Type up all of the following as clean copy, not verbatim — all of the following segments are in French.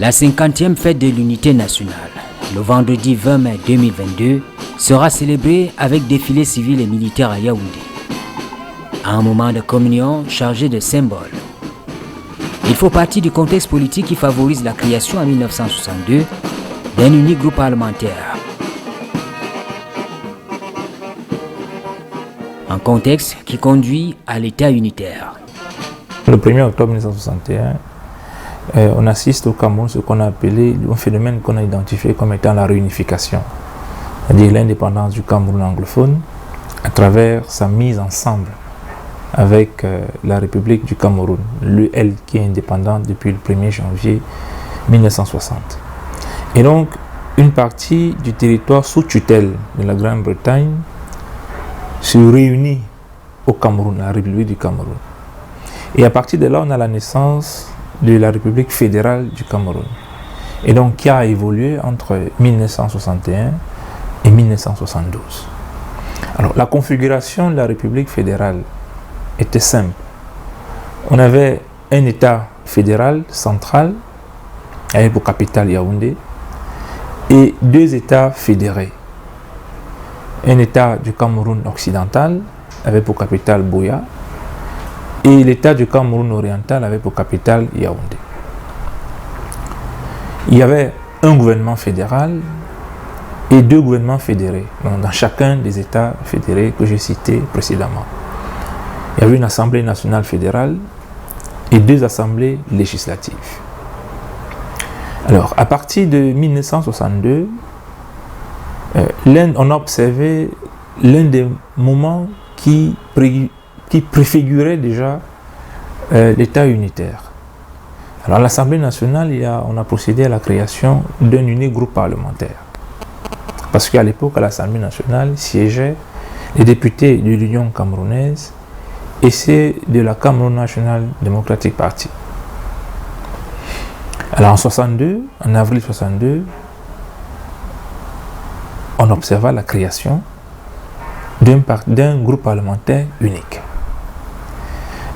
La 50e fête de l'unité nationale, le vendredi 20 mai 2022, sera célébrée avec défilé civil et militaire à Yaoundé. Un moment de communion chargé de symboles. Il faut partie du contexte politique qui favorise la création en 1962 d'un unique groupe parlementaire. Un contexte qui conduit à l'État unitaire. Le 1er octobre 1961, on assiste au Cameroun ce qu'on a appelé un phénomène qu'on a identifié comme étant la réunification, c'est-à-dire l'indépendance du Cameroun anglophone à travers sa mise ensemble avec la République du Cameroun, l'UL qui est indépendante depuis le 1er janvier 1960. Et donc, une partie du territoire sous tutelle de la Grande-Bretagne se réunit au Cameroun, la République du Cameroun. Et à partir de là, on a la naissance de la République fédérale du Cameroun. Et donc, qui a évolué entre 1961 et 1972. Alors, la configuration de la République fédérale était simple. On avait un État fédéral central, avec pour capitale Yaoundé, et deux États fédérés. Un État du Cameroun occidental, avec pour capitale Buea, et l'État du Cameroun oriental avait pour capitale Yaoundé. Il y avait un gouvernement fédéral et deux gouvernements fédérés, donc dans chacun des États fédérés que j'ai cités précédemment. Il y avait une Assemblée nationale fédérale et deux assemblées législatives. Alors, à partir de 1962, on a observé l'un des moments qui préfigurait déjà l'État unitaire. Alors à l'Assemblée nationale, on a procédé à la création d'un unique groupe parlementaire. Parce qu'à l'époque, à l'Assemblée nationale, siégeaient les députés de l'Union camerounaise et ceux de la Cameroun National Democratic Party. Alors en avril 62, on observa la création d'un groupe parlementaire unique.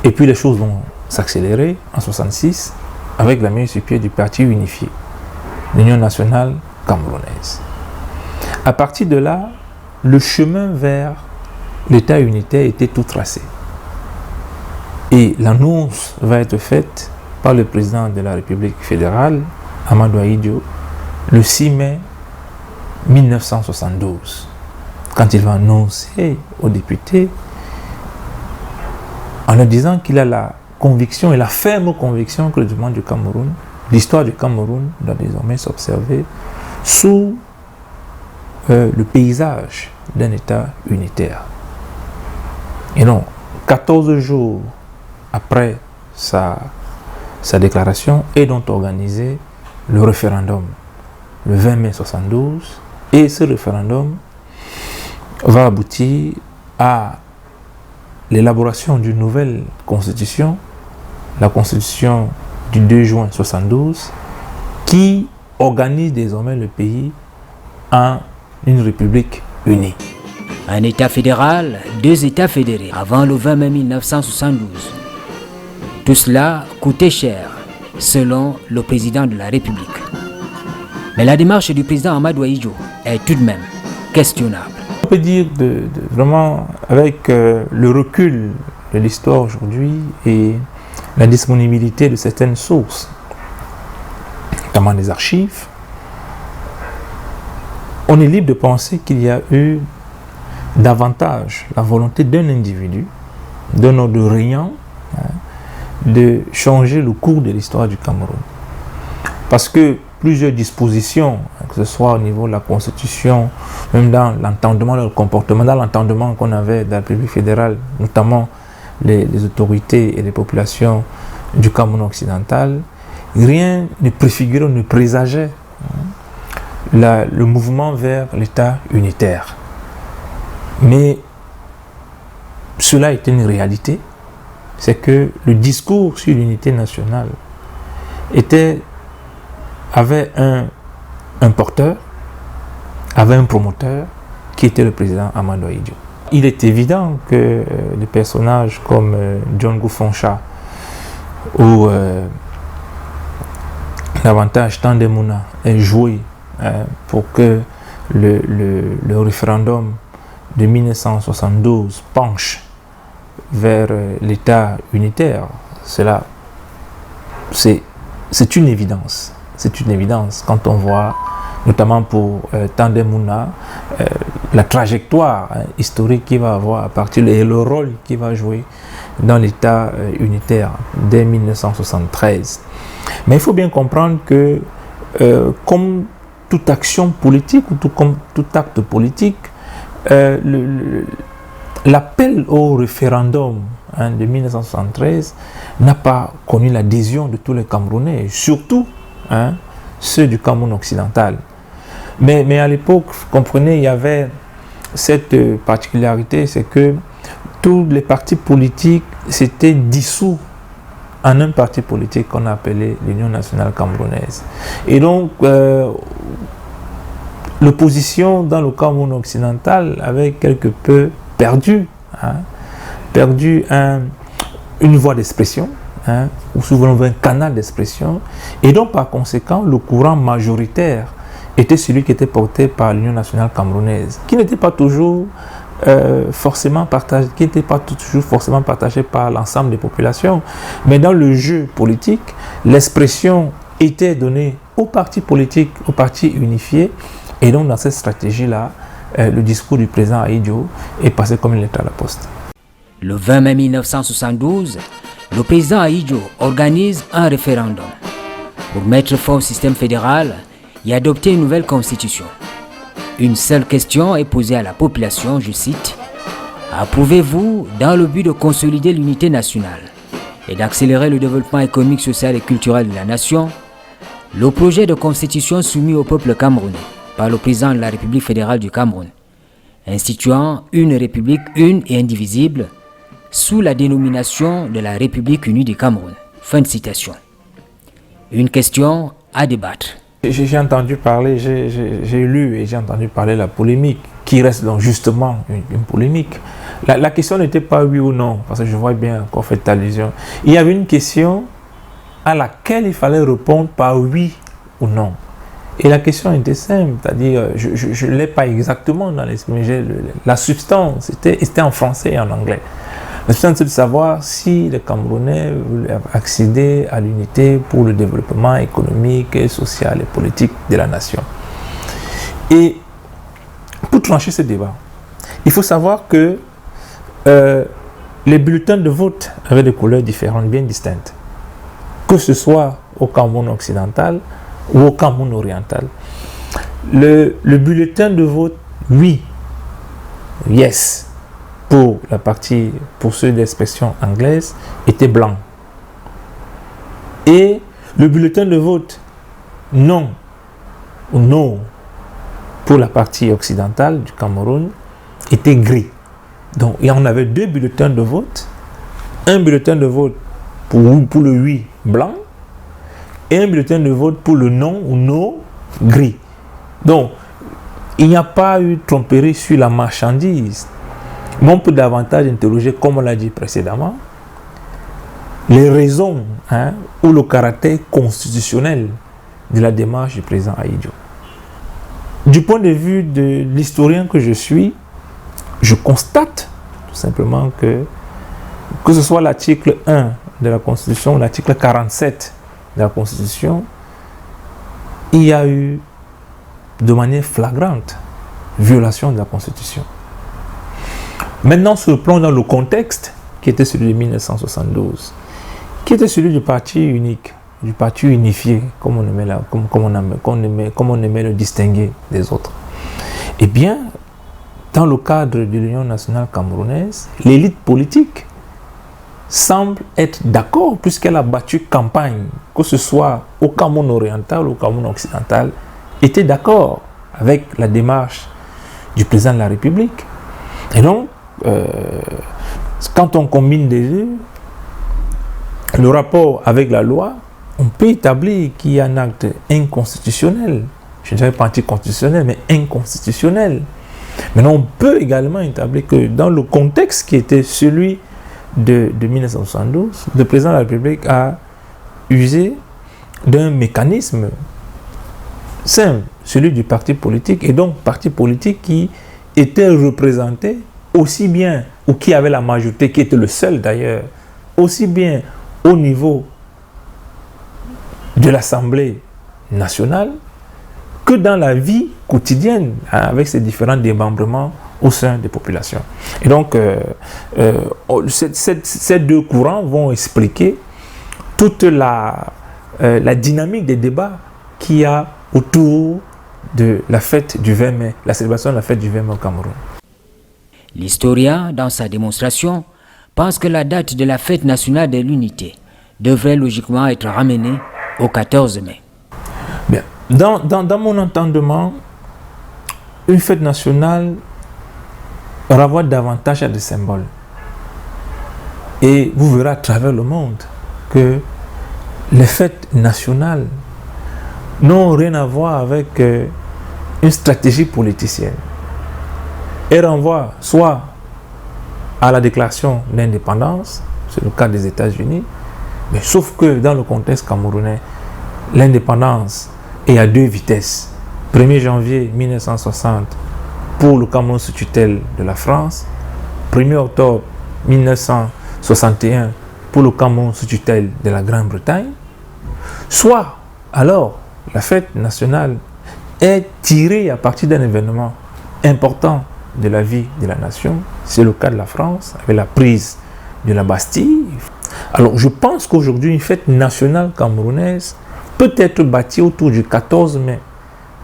Et puis les choses vont s'accélérer en 1966 avec la mise sur pied du parti unifié, l'Union nationale camerounaise. À partir de là, le chemin vers l'État unitaire était tout tracé. Et l'annonce va être faite par le président de la République fédérale, Amadou Ahidjo, le 6 mai 1972. Quand il va annoncer aux députés, en leur disant qu'il a la conviction et la ferme conviction que le développement du Cameroun, l'histoire du Cameroun doit désormais s'observer sous le paysage d'un État unitaire. Et non, 14 jours après sa déclaration est donc organisé le référendum le 20 mai 1972 et ce référendum va aboutir à l'élaboration d'une nouvelle constitution, la constitution du 2 juin 1972, qui organise désormais le pays en une république unie. Un État fédéral, deux États fédérés, avant le 20 mai 1972. Tout cela coûtait cher, selon le président de la République. Mais la démarche du président Amadou Ahidjo est tout de même questionnable. On peut dire vraiment, avec le recul de l'histoire aujourd'hui et la disponibilité de certaines sources, notamment des archives, on est libre de penser qu'il y a eu davantage la volonté d'un individu, d'un ordre régnant, de changer le cours de l'histoire du Cameroun. Parce que plusieurs dispositions, que ce soit au niveau de la Constitution, même dans l'entendement, le comportement, dans l'entendement qu'on avait de la République fédérale, notamment les autorités et les populations du Cameroun occidental, rien ne préfigurait, ne présageait le mouvement vers l'État unitaire. Mais cela était une réalité, c'est que le discours sur l'unité nationale avait un porteur, avait un promoteur qui était le président Amadou Ahidjo. Il est évident que des personnages comme John Gufoncha ou davantage Tandemuna ait joué pour que le référendum de 1972 penche vers l'État unitaire, cela, c'est une évidence. C'est une évidence quand on voit, notamment pour Tandemuna, la trajectoire historique qu'il va avoir à partir et le rôle qu'il va jouer dans l'État unitaire dès 1973. Mais il faut bien comprendre que, comme toute action politique ou comme tout acte politique, l'appel au référendum de 1973 n'a pas connu l'adhésion de tous les Camerounais, surtout ceux du Cameroun occidental. Mais à l'époque, vous comprenez, il y avait cette particularité, c'est que tous les partis politiques s'étaient dissous en un parti politique qu'on appelait l'Union nationale camerounaise. Et donc, l'opposition dans le Cameroun occidental avait quelque peu perdu une voie d'expression, ou souvent un canal d'expression, et donc par conséquent, le courant majoritaire était celui qui était porté par l'Union nationale camerounaise, qui n'était pas toujours forcément partagé par l'ensemble des populations, mais dans le jeu politique, l'expression était donnée aux partis politiques, aux partis unifiés, et donc dans cette stratégie-là, le discours du président Ahidjo est passé comme une lettre à la poste. Le 20 mai 1972, le président Ahidjo organise un référendum pour mettre fin au système fédéral et adopter une nouvelle constitution. Une seule question est posée à la population, je cite, « Approuvez-vous, dans le but de consolider l'unité nationale et d'accélérer le développement économique, social et culturel de la nation, le projet de constitution soumis au peuple camerounais par le président de la République fédérale du Cameroun, instituant une république une et indivisible sous la dénomination de la République unie du Cameroun. » Fin de citation. Une question à débattre. J'ai entendu parler, j'ai lu et j'ai entendu parler de la polémique, qui reste donc justement une polémique. La question n'était pas oui ou non, parce que je vois bien qu'on fait allusion. Il y avait une question à laquelle il fallait répondre par oui ou non. Et la question était simple, c'est-à-dire, je ne l'ai pas exactement dans l'esprit, mais la substance, c'était en français et en anglais. La substance, c'est de savoir si les Camerounais voulaient accéder à l'unité pour le développement économique, social et politique de la nation. Et pour trancher ce débat, il faut savoir que les bulletins de vote avaient des couleurs différentes, bien distinctes. Que ce soit au Cameroun occidental ou au Cameroun oriental. Le bulletin de vote oui, yes, pour la partie, pour ceux d'expression anglaise, était blanc. Et le bulletin de vote non, ou no, pour la partie occidentale du Cameroun, était gris. Donc, il y en avait deux bulletins de vote. Un bulletin de vote pour le oui, blanc, et un bulletin de vote pour le non ou no, gris. Donc, il n'y a pas eu de tromperie sur la marchandise. Mais on peut davantage interroger, comme on l'a dit précédemment, les raisons ou le caractère constitutionnel de la démarche du président Ahidjo. Du point de vue de l'historien que je suis, je constate tout simplement que ce soit l'article 1 de la Constitution ou l'article 47 de la Constitution, il y a eu de manière flagrante violation de la Constitution. Maintenant, sur le plan dans le contexte qui était celui de 1972, qui était celui du parti unique, du parti unifié, comme on aimait le distinguer des autres. Eh bien, dans le cadre de l'Union nationale camerounaise, l'élite politique semble être d'accord, puisqu'elle a battu campagne, que ce soit au Cameroun oriental ou au Cameroun occidental, était d'accord avec la démarche du président de la République. Et donc, quand on combine les deux, le rapport avec la loi, on peut établir qu'il y a un acte inconstitutionnel. Je ne dirais pas anticonstitutionnel, mais inconstitutionnel. Maintenant, on peut également établir que dans le contexte qui était celui de 1972, le président de la République a usé d'un mécanisme simple, celui du parti politique, et donc parti politique qui était représenté aussi bien, ou qui avait la majorité, qui était le seul d'ailleurs, aussi bien au niveau de l'Assemblée nationale que dans la vie quotidienne, hein, avec ses différents démembrements au sein des populations. Et donc, ces deux courants vont expliquer toute la dynamique des débats qu'il y a autour de la fête du 20 mai, la célébration de la fête du 20 mai au Cameroun. L'historien, dans sa démonstration, pense que la date de la fête nationale de l'unité devrait logiquement être ramenée au 14 mai. Bien. Dans mon entendement, une fête nationale renvoie davantage à des symboles. Et vous verrez à travers le monde que les fêtes nationales n'ont rien à voir avec une stratégie politicienne. Elles renvoient soit à la déclaration d'indépendance, c'est le cas des États-Unis, mais sauf que dans le contexte camerounais, l'indépendance est à deux vitesses. 1er janvier 1960 pour le Cameroun sous tutelle de la France, 1er octobre 1961 pour le Cameroun sous tutelle de la Grande-Bretagne, soit alors la fête nationale est tirée à partir d'un événement important de la vie de la nation. C'est le cas de la France avec la prise de la Bastille. Alors je pense qu'aujourd'hui une fête nationale camerounaise peut être bâtie autour du 14 mai,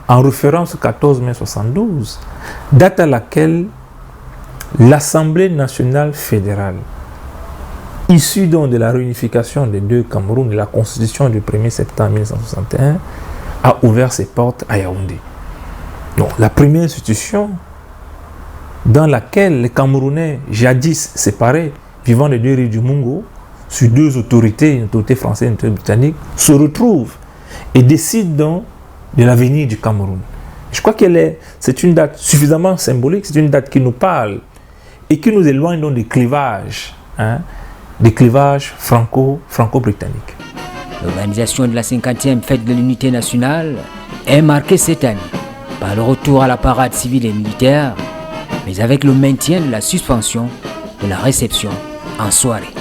en référence au 14 mai 72, date à laquelle l'Assemblée nationale fédérale, issue donc de la réunification des deux Cameroun et la constitution du 1er septembre 1961, a ouvert ses portes à Yaoundé. Donc la première institution dans laquelle les Camerounais, jadis séparés, vivant des deux rives du Mungo, sur deux autorités, une autorité française et une autorité britannique, se retrouvent et décident donc de l'avenir du Cameroun. Je crois c'est une date suffisamment symbolique, c'est une date qui nous parle et qui nous éloigne donc des clivages franco-britanniques. L'organisation de la 50e fête de l'unité nationale est marquée cette année par le retour à la parade civile et militaire, mais avec le maintien de la suspension de la réception en soirée.